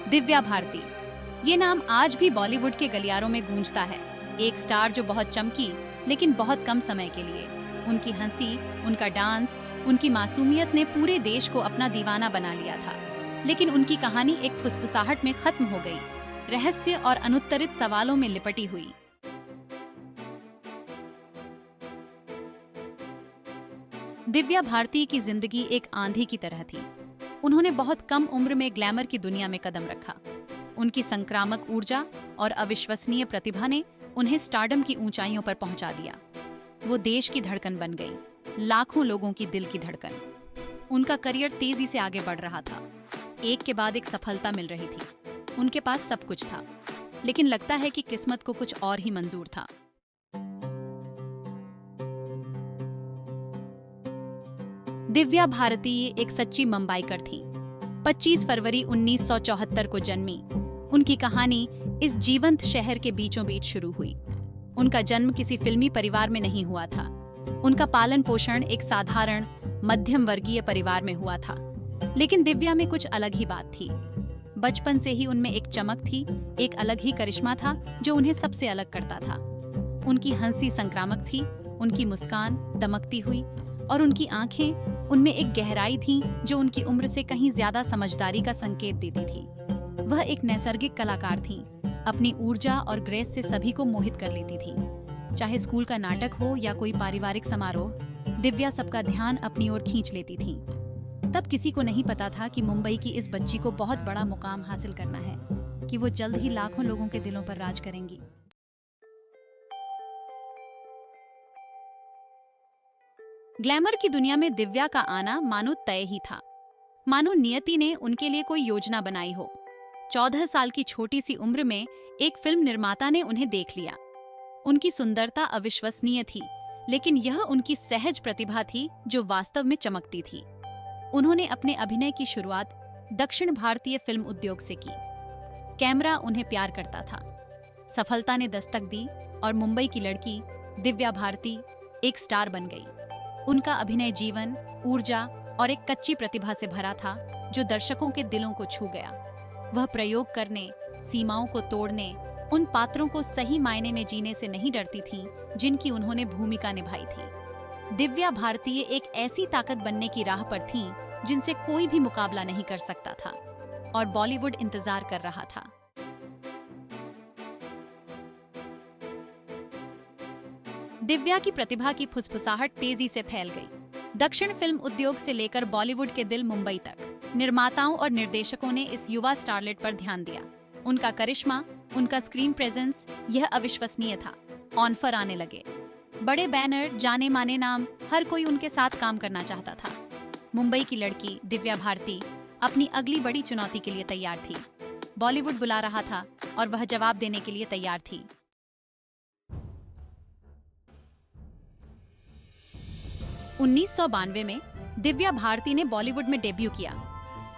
दिव्या भारती, ये नाम आज भी बॉलीवुड के गलियारों में गूंजता है। एक स्टार जो बहुत चमकी, लेकिन बहुत कम समय के लिए। उनकी हंसी, उनका डांस, उनकी मासूमियत ने पूरे देश को अपना दीवाना बना लिया था। लेकिन उनकी कहानी एक फुसफुसाहट में खत्म हो गई, रहस्य और अनुत्तरित सवालों में लिपटी हुई। दिव्या भारती की जिंदगी एक आंधी की तरह थी। उन्होंने बहुत कम उम्र में ग्लैमर की दुनिया में कदम रखा। उनकी संक्रामक ऊर्जा और अविश्वसनीय प्रतिभा ने उन्हें स्टारडम की ऊंचाइयों पर पहुंचा दिया। वो देश की धड़कन बन गई, लाखों लोगों की दिल की धड़कन। उनका करियर तेजी से आगे बढ़ रहा था। एक के बाद एक सफलता मिल रही थी। उनके पास सब कुछ था, लेकिन लगता है कि किस्मत को कुछ और ही मंजूर था। दिव्या भारती एक सच्ची मुंबईकर थी। 25 फरवरी 1974 को जन्मी। उनकी कहानी इस जीवंत शहर के बीचों बीच शुरू हुई। उनका जन्म किसी फिल्मी परिवार में नहीं हुआ था। उनका पालन पोषण एक साधारण मध्यम वर्गीय परिवार में हुआ था। लेकिन दिव्या में कुछ अलग ही बात थी। बचपन से ही उनमें एक चमक थी, एक अलग ही करिश्मा था जो उन्हें सबसे अलग करता था। उनकी हंसी संक्रामक थी, उनकी मुस्कान दमकती हुई, और उनकी आंखें, उनमें एक गहराई थी जो उनकी उम्र से कहीं ज्यादा समझदारी का संकेत देती थी। वह एक नैसर्गिक कलाकार थी। अपनी ऊर्जा और ग्रेस से सभी को मोहित कर लेती थी। चाहे स्कूल का नाटक हो या कोई पारिवारिक समारोह, दिव्या सबका ध्यान अपनी ओर खींच लेती थी। तब किसी को नहीं पता था कि मुंबई की इस बच्ची को बहुत बड़ा मुकाम हासिल करना है, कि वो जल्द ही लाखों लोगों के दिलों पर राज करेंगी। ग्लैमर की दुनिया में दिव्या का आना मानो तय ही था, मानो नियति ने उनके लिए कोई योजना बनाई हो। 14 साल की छोटी सी उम्र में एक फिल्म निर्माता ने उन्हें देख लिया। उनकी सुंदरता अविश्वसनीय थी, लेकिन यह उनकी सहज प्रतिभा थी जो वास्तव में चमकती थी। उन्होंने अपने अभिनय की शुरुआत दक्षिण भारतीय फिल्म उद्योग से की। कैमरा उन्हें प्यार करता था। सफलता ने दस्तक दी और मुंबई की लड़की दिव्या भारती एक स्टार बन गई। उनका अभिनय जीवन, ऊर्जा और एक कच्ची प्रतिभा से भरा था जो दर्शकों के दिलों को छू गया। वह प्रयोग करने, सीमाओं को तोड़ने, उन पात्रों को सही मायने में जीने से नहीं डरती थी जिनकी उन्होंने भूमिका निभाई थी। दिव्या भारती एक ऐसी ताकत बनने की राह पर थीं जिनसे कोई भी मुकाबला नहीं कर सकता था, और बॉलीवुड इंतजार कर रहा था। दिव्या की प्रतिभा की फुसफुसाहट तेजी से फैल गई। दक्षिण फिल्म उद्योग से लेकर बॉलीवुड के दिल मुंबई तक निर्माताओं और निर्देशकों ने इस युवा स्टारलेट पर ध्यान दिया। उनका करिश्मा, उनका स्क्रीन प्रेजेंस, यह अविश्वसनीय था। ऑफर आने लगे, बड़े बैनर, जाने माने नाम, हर कोई उनके साथ काम करना चाहता था। मुंबई की लड़की दिव्या भारती अपनी अगली बड़ी चुनौती के लिए तैयार थी। बॉलीवुड बुला रहा था और वह जवाब देने के लिए तैयार थी। 1992 में दिव्या भारती ने बॉलीवुड में डेब्यू किया।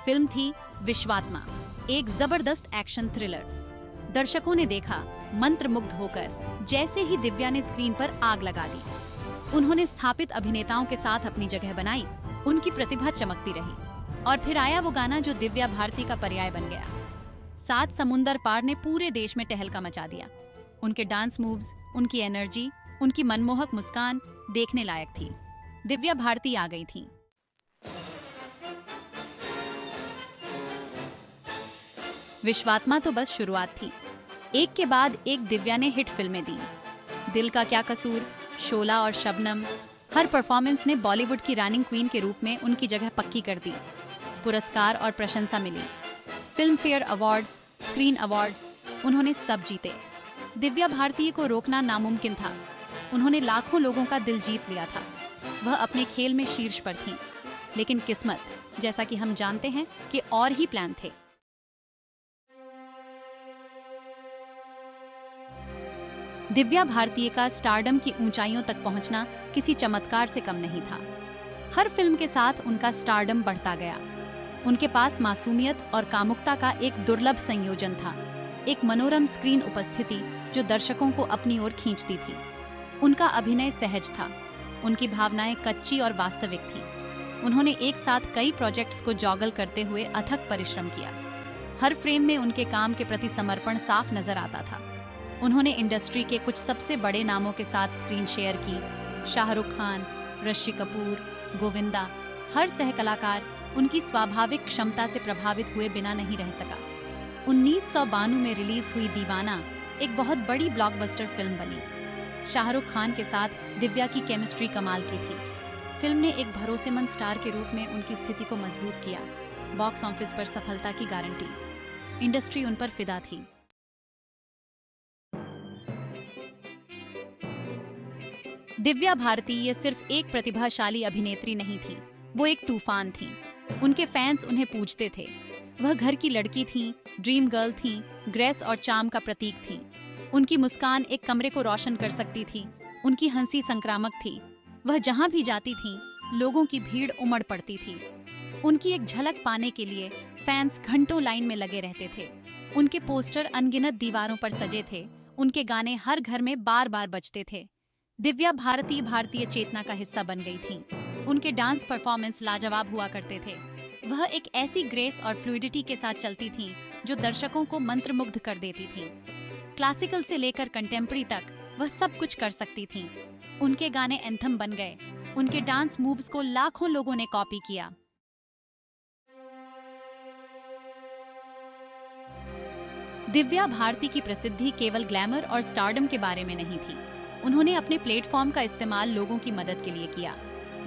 फिल्म थी विश्वात्मा, एक जबरदस्त एक्शन थ्रिलर। दर्शकों ने देखा, मंत्रमुग्ध होकर, जैसे ही दिव्या ने स्क्रीन पर आग लगा दी। उन्होंने स्थापित अभिनेताओं के साथ अपनी जगह बनाई। उनकी प्रतिभा चमकती रही। और फिर आया वो गाना जो दिव्या भारती का पर्याय बन गया। 7 समुंदर पार ने पूरे देश में टहलका मचा दिया। उनके डांस मूव्स, उनकी एनर्जी, उनकी मनमोहक मुस्कान देखने लायक थी। दिव्या भारती आ गई थी। विश्वात्मा तो बस शुरुआत थी। एक के बाद एक दिव्या ने हिट फिल्में दी। दिल का क्या कसूर, शोला और शबनम, हर परफॉर्मेंस ने बॉलीवुड की रनिंग क्वीन के रूप में उनकी जगह पक्की कर दी। पुरस्कार और प्रशंसा मिली। Filmfare awards, Screen awards, उन्होंने सब जीते। दिव्या भारती को रोकना नामुमकिन था। उन्होंने लाखों लोगों का दिल जीत लिया था। वह अपने खेल में शीर्ष पर थीं, लेकिन किस्मत, जैसा कि हम जानते हैं, कि और ही प्लान थे। दिव्या भारती का स्टारडम की ऊंचाइयों तक पहुंचना किसी चमत्कार से कम नहीं था। हर फिल्म के साथ उनका स्टारडम बढ़ता गया। उनके पास मासूमियत और कामुकता का एक दुर्लभ संयोजन था, एक मनोरम स्क्रीन उपस्थिति जो दर्शकों को अपनी ओर खींचती थी। उनका अभिनय सहज था, उनकी भावनाएं कच्ची और वास्तविक थी। उन्होंने एक साथ कई प्रोजेक्ट्स को जॉगल करते हुए अथक परिश्रम किया। हर फ्रेम में उनके काम के प्रति समर्पण साफ नजर आता था। उन्होंने इंडस्ट्री के कुछ सबसे बड़े नामों के साथ स्क्रीन शेयर की। शाहरुख खान, ऋषि कपूर, गोविंदा, हर सहकलाकार उनकी स्वाभाविक क्षमता से प्रभावित हुए बिना नहीं रह सका। 1992 में रिलीज हुई दीवाना एक बहुत बड़ी ब्लॉकबस्टर फिल्म बनी। शाहरुख खान के साथ दिव्या की केमिस्ट्री कमाल की थी। फिल्म ने एक भरोसेमंद स्टार के रूप में उनकी स्थिति को मजबूत किया। बॉक्स ऑफिस पर सफलता की गारंटी। इंडस्ट्री उन पर फिदा थी। दिव्या भारती ये सिर्फ एक प्रतिभाशाली अभिनेत्री नहीं थी, वो एक तूफान थी। उनके फैंस उन्हें पूजते थे। वह घर की लड़की थीं, ड्रीम गर्ल थीं, ग्रेस और चार्म का प्रतीक थीं। उनकी मुस्कान एक कमरे को रोशन कर सकती थी। उनकी हंसी संक्रामक थी। वह जहां भी जाती थीं, लोगों की भीड़ उमड़ पड़ती थी। उनकी एक झलक पाने के लिए फैंस घंटों लाइन में लगे रहते थे। उनके पोस्टर अनगिनत दीवारों पर सजे थे। उनके गाने हर घर में बार बार बजते थे। दिव्या भारती भारतीय चेतना का हिस्सा बन गई थीं। उनके डांस परफॉर्मेंस लाजवाब हुआ करते थे। वह एक ऐसी ग्रेस और फ्लूइडिटी के साथ चलती थीं जो दर्शकों को मंत्रमुग्ध कर देती थीं। क्लासिकल से लेकर कंटेम्प्रेरी तक वह सब कुछ कर सकती थीं। उनके गाने एंथम बन गए। उनके डांस मूव्स को लाखों लोगों ने कॉपी किया। दिव्या भारती की प्रसिद्धि केवल ग्लैमर और स्टारडम के बारे में नहीं थी। उन्होंने अपने प्लेटफॉर्म का इस्तेमाल लोगों की मदद के लिए किया।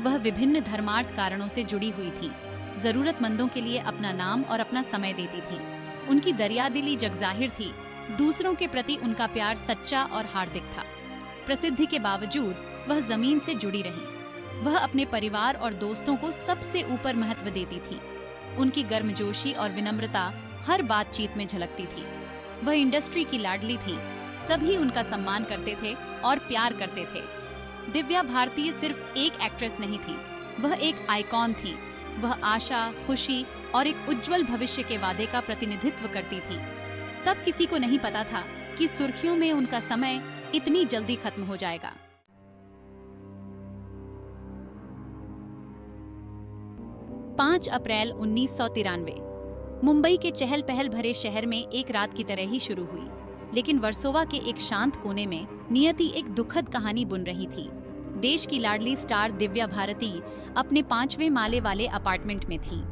वह विभिन्न धर्मार्थ कारणों से जुड़ी हुई थी। जरूरतमंदों के लिए अपना नाम और अपना समय देती थी। उनकी दरियादिली जगजाहिर थी। दूसरों के प्रति उनका प्यार सच्चा और हार्दिक था। प्रसिद्धि के बावजूद वह जमीन से जुड़ी रही। वह अपने परिवार और दोस्तों को सबसे ऊपर महत्व देती थी। उनकी गर्मजोशी और विनम्रता हर बातचीत में झलकती थी। वह इंडस्ट्री की लाडली थी। सभी उनका सम्मान करते थे और प्यार करते थे। दिव्या भारती सिर्फ एक एक्ट्रेस नहीं थी, वह एक आइकॉन थी। वह आशा, खुशी और एक उज्जवल भविष्य के वादे का प्रतिनिधित्व करती थी। तब किसी को नहीं पता था कि सुर्खियों में उनका समय इतनी जल्दी खत्म हो जाएगा। पाँच अप्रैल 1993 मुंबई के चहल पहल भरे शहर में एक रात की तरह ही शुरू हुई। लेकिन वर्सोवा के एक शांत कोने में नियति एक दुखद कहानी बुन रही थी। देश की लाडली स्टार दिव्या भारती अपने 5वें माले वाले अपार्टमेंट में थी।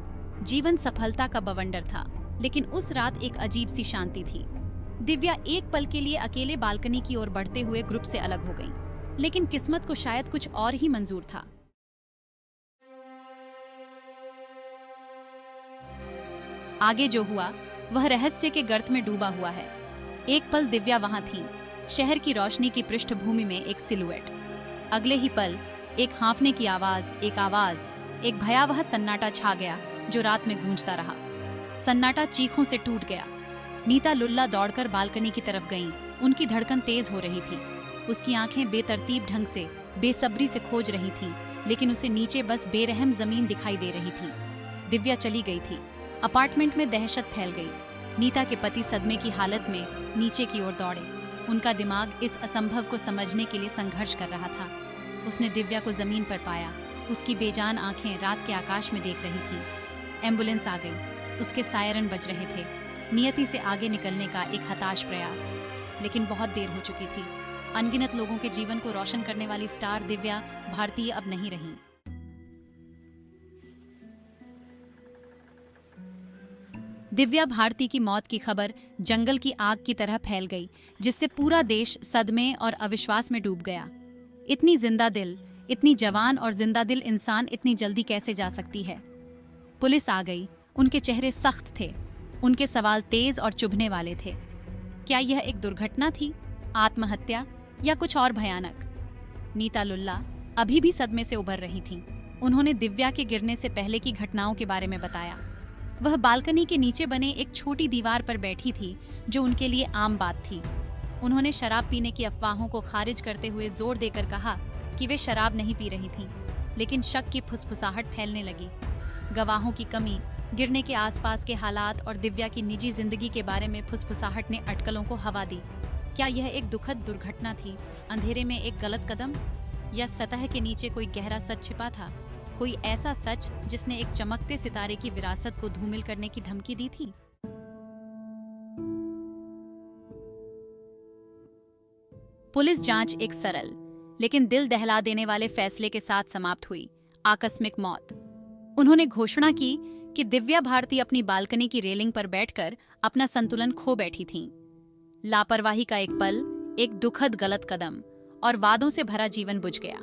जीवन सफलता का बवंडर था, लेकिन उस रात एक अजीब सी शांति थी। दिव्या एक पल के लिए अकेले बालकनी की ओर बढ़ते हुए ग्रुप से अलग हो गई। लेकिन किस्मत को शायद कुछ और ही मंजूर था। आगे जो हुआ वह रहस्य के गर्त में डूबा हुआ है। एक पल दिव्या वहां थी, शहर की रोशनी की पृष्ठभूमि में एक सिलुएट। अगले ही पल एक हाँफने की आवाज, एक भयावह सन्नाटा छा गया जो रात में गूंजता रहा। सन्नाटा चीखों से टूट गया। नीता लुल्ला दौड़कर बालकनी की तरफ गईं। उनकी धड़कन तेज हो रही थी। उसकी आंखें बेतरतीब ढंग से, बेसब्री से खोज रही थीं, लेकिन उसे नीचे बस बेरहम जमीन दिखाई दे रही थी। दिव्या चली गई थी। अपार्टमेंट में दहशत फैल गई। नीता के पति सदमे की हालत में नीचे की ओर दौड़े। उनका दिमाग इस असंभव को समझने के लिए संघर्ष कर रहा था। उसने दिव्या को जमीन पर पाया। उसकी बेजान आंखें रात के आकाश में देख रही थीं। एम्बुलेंस आ गई। उसके सायरन बज रहे थे। नियति से आगे निकलने का एक हताश प्रयास, लेकिन बहुत देर हो चुकी थी। अनगिनत लोगों के जीवन को रोशन करने वाली स्टार दिव्या भारती अब नहीं रही। दिव्या भारती की मौत की खबर जंगल की आग की तरह फैल गई, जिससे पूरा देश सदमे और अविश्वास में डूब गया। इतनी जिंदा दिल, इतनी जवान और जिंदा दिल इंसान इतनी जल्दी कैसे जा सकती है? पुलिस आ गई। उनके चेहरे सख्त थे। उनके सवाल तेज और चुभने वाले थे। क्या यह एक दुर्घटना थी, आत्महत्या या कुछ और भयानक? नीता लुल्ला अभी भी सदमे से उभर रही थीं। उन्होंने दिव्या के गिरने से पहले की घटनाओं के बारे में बताया। वह बालकनी के नीचे बने एक छोटी दीवार पर बैठी थी, जो उनके लिए आम बात थी। उन्होंने शराब पीने की अफवाहों को खारिज करते हुए जोर देकर कहा कि वे शराब नहीं पी रही थीं, लेकिन शक की फुसफुसाहट फैलने लगी। गवाहों की कमी, गिरने के आसपास के हालात और दिव्या की निजी जिंदगी के बारे में फुसफुसाहट ने अटकलों को हवा दी। क्या यह एक दुखद दुर्घटना थी, अंधेरे में एक गलत कदम, या सतह के नीचे कोई गहरा सच छिपा था? कोई ऐसा सच जिसने एक चमकते सितारे की विरासत को धूमिल करने की धमकी दी थी? पुलिस जांच एक सरल लेकिन दिल दहला देने वाले फैसले के साथ समाप्त हुई, आकस्मिक मौत। उन्होंने घोषणा की कि दिव्या भारती अपनी बालकनी की रेलिंग पर बैठकर अपना संतुलन खो बैठी थीं। लापरवाही का एक पल, एक दुखद गलत कदम और वादों से भरा जीवन बुझ गया।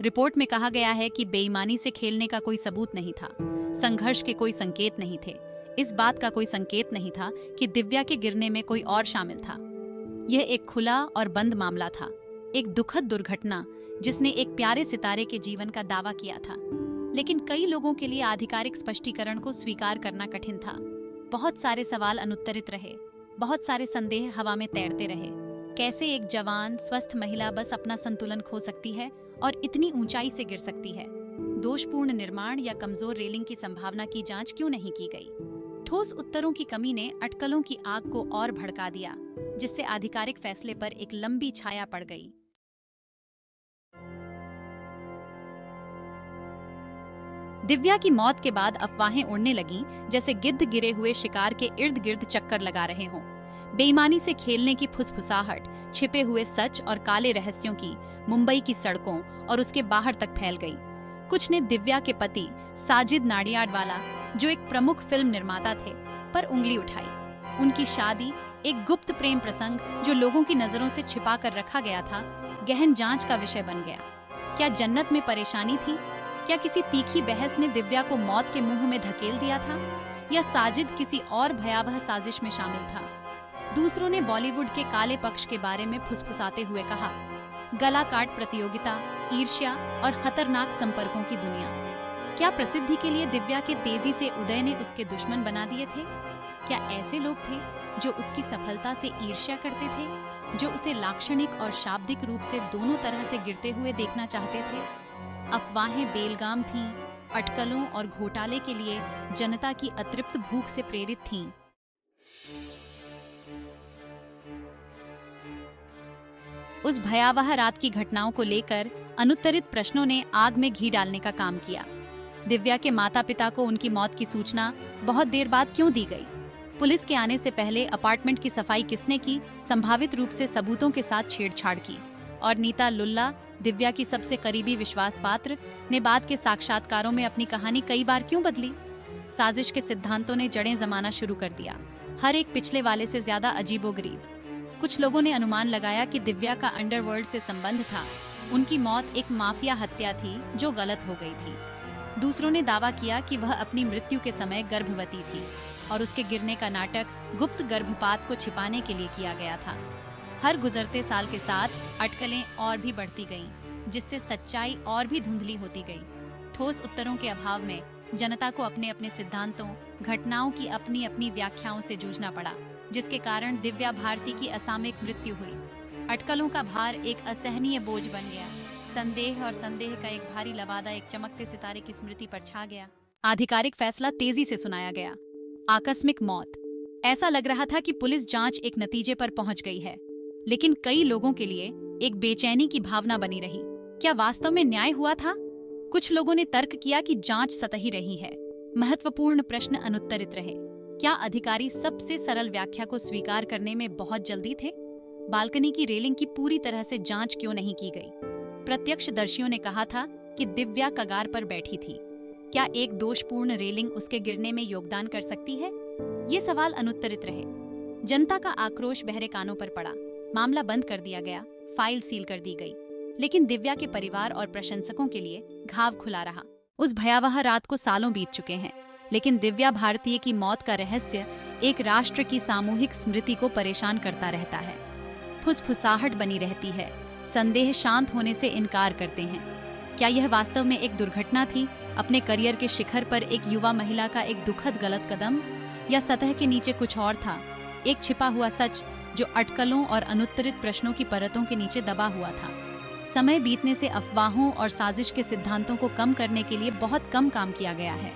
रिपोर्ट में कहा गया है कि बेईमानी से खेलने का कोई सबूत नहीं था, संघर्ष के कोई संकेत नहीं थे, इस बात का कोई संकेत नहीं था कि दिव्या के गिरने में कोई और शामिल था। यह एक खुला और बंद मामला था, एक दुखद दुर्घटना जिसने एक प्यारे सितारे के जीवन का दावा किया था। लेकिन कई लोगों के लिए आधिकारिक स्पष्टीकरण को स्वीकार करना कठिन था। बहुत सारे सवाल अनुत्तरित रहे, बहुत सारे संदेह हवा में तैरते रहे। कैसे एक जवान स्वस्थ महिला बस अपना संतुलन खो सकती है और इतनी ऊंचाई से गिर सकती है? दोषपूर्ण निर्माण या कमजोर रेलिंग की संभावना की जांच क्यों नहीं की गई? ठोस उत्तरों की कमी ने अटकलों की आग को और भड़का दिया, जिससे आधिकारिक फैसले पर एक लंबी छाया पड़ गई। दिव्या की मौत के बाद अफवाहें उड़ने लगीं, जैसे गिद्ध गिरे हुए शिकार के इर्द गिर्द चक्कर लगा रहे हों। बेईमानी से खेलने की फुसफुसाहट, छिपे हुए सच और काले रहस्यों की मुंबई की सड़कों और उसके बाहर तक फैल गई। कुछ ने दिव्या के पति साजिद नाडियाडवाला, जो एक प्रमुख फिल्म निर्माता थे, पर उंगली उठाई। उनकी शादी, एक गुप्त प्रेम प्रसंग जो लोगों की नजरों से छिपा कर रखा गया था, गहन जांच का विषय बन गया। क्या जन्नत में परेशानी थी? क्या किसी तीखी बहस ने दिव्या को मौत के मुंह में धकेल दिया था? या साजिद किसी और भयावह साजिश में शामिल था? दूसरों ने बॉलीवुड के काले पक्ष के बारे में फुसफुसाते हुए कहा, गला काट प्रतियोगिता, ईर्ष्या और खतरनाक संपर्कों की दुनिया। क्या प्रसिद्धि के लिए दिव्या के तेजी से उदय ने उसके दुश्मन बना दिए थे? क्या ऐसे लोग थे जो उसकी सफलता से ईर्ष्या करते थे, जो उसे लाक्षणिक और शाब्दिक रूप से दोनों तरह से गिरते हुए देखना चाहते थे? अफवाहें बेलगाम थीं, अटकलों और घोटाले के लिए जनता की अतृप्त भूख से प्रेरित थीं। उस भयावह रात की घटनाओं को लेकर अनुत्तरित प्रश्नों ने आग में घी डालने का काम किया। दिव्या के माता-पिता को उनकी मौत की सूचना बहुत देर बाद क्यों दी गई? पुलिस के आने से पहले अपार्टमेंट की सफाई किसने की? संभावित रूप से सबूतों के साथ छेड़छाड़ की। और नीता लुल्ला, दिव्या की सबसे करीबी विश्वास पात्र, ने बाद के साक्षात्कारों में अपनी कहानी कई बार क्यों बदली? साजिश के सिद्धांतों ने जड़ें जमाना शुरू कर दिया, हर एक पिछले वाले से ज्यादा अजीबोगरीब। कुछ लोगों ने अनुमान लगाया कि दिव्या का अंडरवर्ल्ड से संबंध था, उनकी मौत एक माफिया हत्या थी जो गलत हो गई थी। दूसरों ने दावा किया कि वह अपनी मृत्यु के समय गर्भवती थी और उसके गिरने का नाटक गुप्त गर्भपात को छिपाने के लिए किया गया था। हर गुजरते साल के साथ अटकलें और भी बढ़ती गईं, जिससे सच्चाई और भी धुंधली होती गई। ठोस उत्तरों के अभाव में जनता को अपने अपने सिद्धांतों, घटनाओं की अपनी अपनी व्याख्याओं से जूझना पड़ा, जिसके कारण दिव्या भारती की असामयिक मृत्यु हुई। अटकलों का भार एक असहनीय बोझ बन गया। संदेह और संदेह का एक भारी लबादा एक चमकते सितारे की स्मृति पर छा गया। आधिकारिक फैसला तेजी से सुनाया गया, आकस्मिक मौत। ऐसा लग रहा था कि पुलिस जांच एक नतीजे पर पहुंच गई है, लेकिन कई लोगों के लिए एक बेचैनी की भावना बनी रही। क्या वास्तव में न्याय हुआ था? कुछ लोगों ने तर्क किया कि जांच सतही रही है, महत्वपूर्ण प्रश्न अनुत्तरित रहे। क्या अधिकारी सबसे सरल व्याख्या को स्वीकार करने में बहुत जल्दी थे? बालकनी की रेलिंग की पूरी तरह से जांच क्यों नहीं की गई? प्रत्यक्षदर्शियों ने कहा था कि दिव्या कगार पर बैठी थी। क्या एक दोषपूर्ण रेलिंग उसके गिरने में योगदान कर सकती है? ये सवाल अनुत्तरित रहे। जनता का आक्रोश बहरे कानों पर पड़ा। मामला बंद कर दिया गया, फाइल सील कर दी गई। लेकिन दिव्या के परिवार और प्रशंसकों के लिए घाव खुला रहा। उस भयावह रात को सालों बीत चुके हैं, लेकिन दिव्या भारतीय की मौत का रहस्य एक राष्ट्र की सामूहिक स्मृति को परेशान करता रहता है। फुसफुसाहट बनी रहती है, संदेह शांत होने से इनकार करते हैं। क्या यह वास्तव में एक दुर्घटना थी, अपने करियर के शिखर पर एक युवा महिला का एक दुखद गलत कदम, या सतह के नीचे कुछ और था, एक छिपा हुआ सच जो अटकलों और अनुत्तरित प्रश्नों की परतों के नीचे दबा हुआ था? समय बीतने से अफवाहों और साजिश के सिद्धांतों को कम करने के लिए बहुत कम काम किया गया है।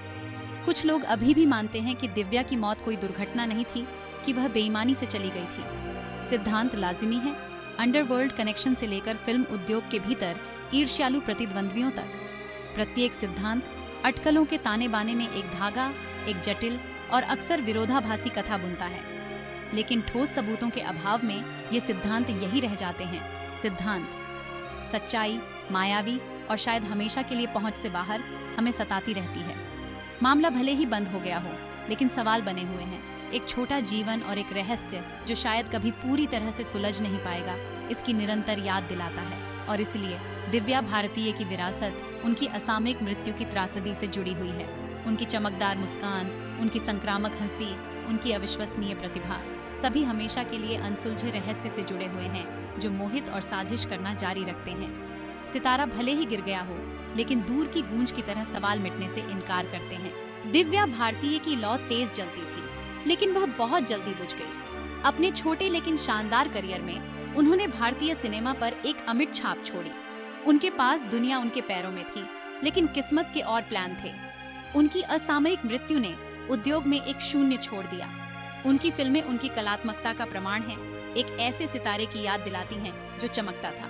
कुछ लोग अभी भी मानते हैं कि दिव्या की मौत कोई दुर्घटना नहीं थी, कि वह बेईमानी से चली गई थी। सिद्धांत लाजिमी है, अंडरवर्ल्ड कनेक्शन से लेकर फिल्म उद्योग के भीतर ईर्ष्यालु प्रतिद्वंद्वियों तक। प्रत्येक सिद्धांत अटकलों के ताने बाने में एक धागा, एक जटिल और अक्सर विरोधाभासी कथा बुनता है। लेकिन ठोस सबूतों के अभाव में ये सिद्धांत यही रह जाते हैं, सिद्धांत, सच्चाई, मायावी और शायद हमेशा के लिए पहुंच से बाहर हमें सताती रहती है। मामला भले ही बंद हो गया हो, लेकिन सवाल बने हुए हैं। एक छोटा जीवन और एक रहस्य जो शायद कभी पूरी तरह से सुलझ नहीं पाएगा, इसकी निरंतर याद दिलाता है। और इसलिए दिव्या भारतीय की विरासत उनकी असामयिक मृत्यु की त्रासदी से जुड़ी हुई है। उनकी चमकदार मुस्कान, उनकी संक्रामक हंसी, उनकी अविश्वसनीय प्रतिभा, सभी हमेशा के लिए अनसुलझे रहस्य से जुड़े हुए हैं जो मोहित और साजिश करना जारी रखते हैं। सितारा भले ही गिर गया हो, लेकिन दूर की गूंज की तरह सवाल मिटने से इनकार करते हैं। दिव्या भारतीय की लौ तेज जलती थी, लेकिन वह बहुत जल्दी बुझ गई। अपने छोटे लेकिन शानदार करियर में उन्होंने भारतीय सिनेमा पर एक अमिट छाप छोड़ी। उनके पास दुनिया उनके पैरों में थी, लेकिन किस्मत के और प्लान थे। उनकी असामयिक मृत्यु ने उद्योग में एक शून्य छोड़ दिया। उनकी फिल्में उनकी कलात्मकता का प्रमाण हैं, एक ऐसे सितारे की याद दिलाती हैं जो चमकता था,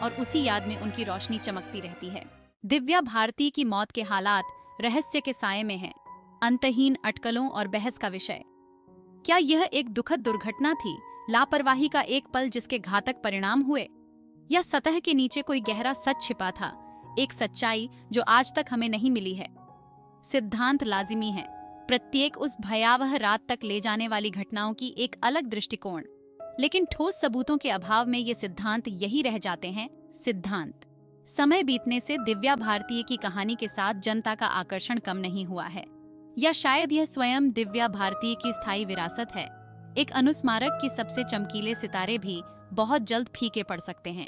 और उसी याद में उनकी रोशनी चमकती रहती है। दिव्या भारती की मौत के हालात रहस्य के साये में हैं, अंतहीन अटकलों और बहस का विषय। क्या यह एक दुखद दुर्घटना थी, लापरवाही का एक पल जिसके घातक परिणाम हुए, या सतह के नीचे कोई गहरा सच छिपा था, एक सच्चाई जो आज तक हमें नहीं मिली है? सिद्धांत लाजिमी है, प्रत्येक उस भयावह रात तक ले जाने वाली घटनाओं की एक अलग दृष्टिकोण, लेकिन ठोस सबूतों के अभाव में ये सिद्धांत यही रह जाते हैं, सिद्धांत। समय बीतने से दिव्या भारतीय की कहानी के साथ जनता का आकर्षण कम नहीं हुआ है, या शायद यह स्वयं दिव्या भारतीय की स्थायी विरासत है। एक अनुस्मारक की सबसे चमकीले सितारे भी बहुत जल्द फीके पड़ सकते हैं।